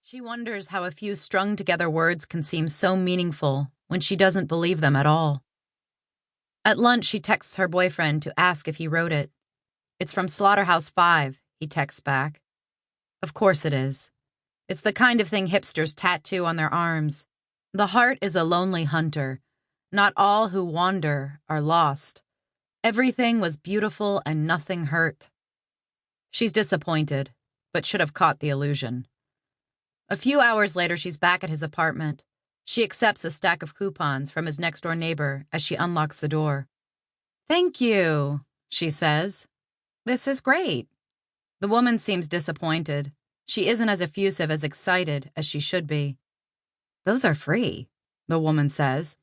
She wonders how a few strung-together words can seem so meaningful when she doesn't believe them at all. At lunch, she texts her boyfriend to ask if he wrote it. "It's from Slaughterhouse-Five," he texts back. Of course it is. It's the kind of thing hipsters tattoo on their arms. The heart is a lonely hunter. Not all who wander are lost. Everything was beautiful and nothing hurt. She's disappointed, but should have caught the illusion. A few hours later, she's back at his apartment. She accepts a stack of coupons from his next-door neighbor as she unlocks the door. "Thank you," she says. "This is great." The woman seems disappointed. She isn't as effusive as excited as she should be. "Those are free," the woman says.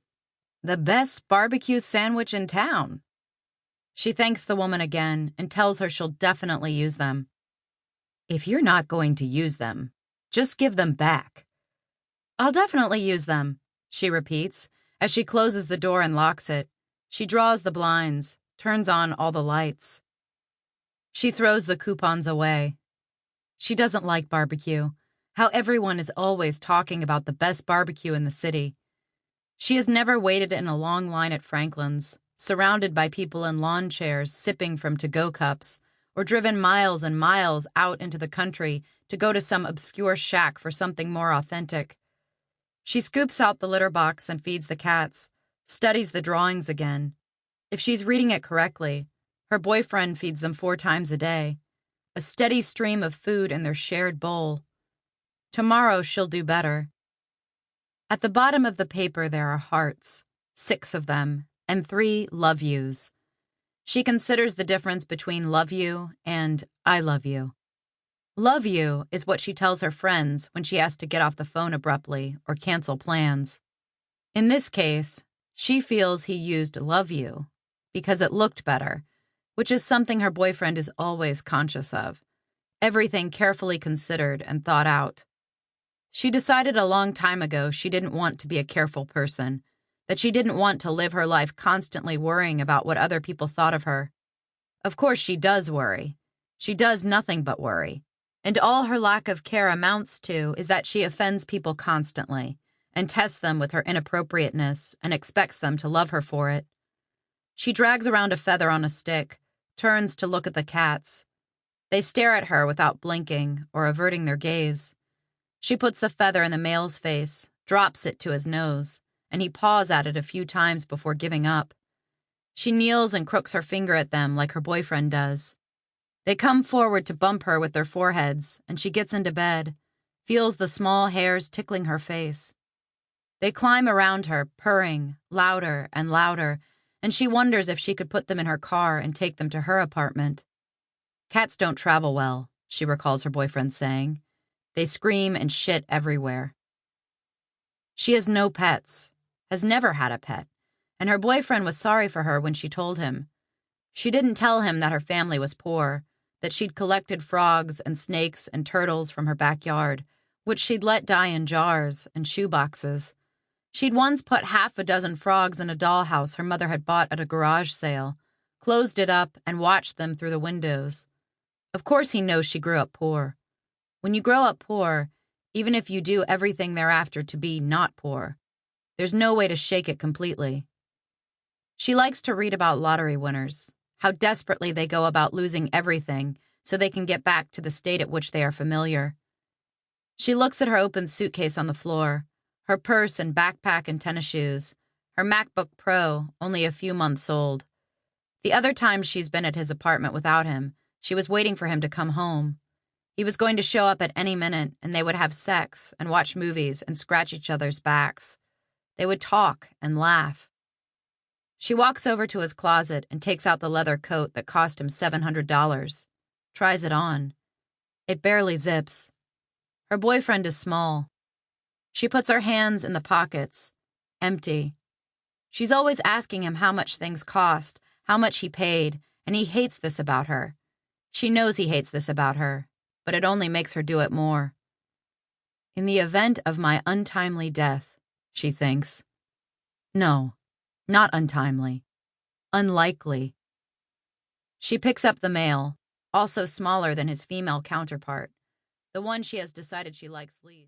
"The best barbecue sandwich in town." She thanks the woman again and tells her she'll definitely use them. "If you're not going to use them, just give them back." "I'll definitely use them," she repeats. As she closes the door and locks it, she draws the blinds, turns on all the lights. She throws the coupons away. She doesn't like barbecue, how everyone is always talking about the best barbecue in the city. She has never waited in a long line at Franklin's, surrounded by people in lawn chairs sipping from to-go cups, or driven miles and miles out into the country to go to some obscure shack for something more authentic. She scoops out the litter box and feeds the cats, studies the drawings again. If she's reading it correctly, her boyfriend feeds them 4 times a day, a steady stream of food in their shared bowl. Tomorrow she'll do better. At the bottom of the paper there are hearts, 6 of them, and 3 love yous. She considers the difference between love you and I love you. Love you is what she tells her friends when she has to get off the phone abruptly or cancel plans. In this case, she feels he used love you because it looked better, which is something her boyfriend is always conscious of. Everything carefully considered and thought out. She decided a long time ago she didn't want to be a careful person, that she didn't want to live her life constantly worrying about what other people thought of her. Of course she does worry. She does nothing but worry. And all her lack of care amounts to is that she offends people constantly and tests them with her inappropriateness and expects them to love her for it. She drags around a feather on a stick, turns to look at the cats. They stare at her without blinking or averting their gaze. She puts the feather in the male's face, drops it to his nose, and he paws at it a few times before giving up. She kneels and crooks her finger at them like her boyfriend does. They come forward to bump her with their foreheads, and she gets into bed, feels the small hairs tickling her face. They climb around her, purring, louder and louder, and she wonders if she could put them in her car and take them to her apartment. Cats don't travel well, she recalls her boyfriend saying. They scream and shit everywhere. She has no pets, has never had a pet, and her boyfriend was sorry for her when she told him. She didn't tell him that her family was poor, that she'd collected frogs and snakes and turtles from her backyard, which she'd let die in jars and shoeboxes. She'd once put 6 frogs in a dollhouse her mother had bought at a garage sale, closed it up, and watched them through the windows. Of course he knows she grew up poor. When you grow up poor, even if you do everything thereafter to be not poor, there's no way to shake it completely. She likes to read about lottery winners, how desperately they go about losing everything so they can get back to the state at which they are familiar. She looks at her open suitcase on the floor, her purse and backpack and tennis shoes, her MacBook Pro, only a few months old. The other times she's been at his apartment without him, she was waiting for him to come home. He was going to show up at any minute, and they would have sex and watch movies and scratch each other's backs. They would talk and laugh. She walks over to his closet and takes out the leather coat that cost him $700. Tries it on. It barely zips. Her boyfriend is small. She puts her hands in the pockets. Empty. She's always asking him how much things cost, how much he paid, and he hates this about her. She knows he hates this about her, but it only makes her do it more. In the event of my untimely death, she thinks. No. Not untimely. Unlikely. She picks up the mail, also smaller than his female counterpart, the one she has decided she likes least.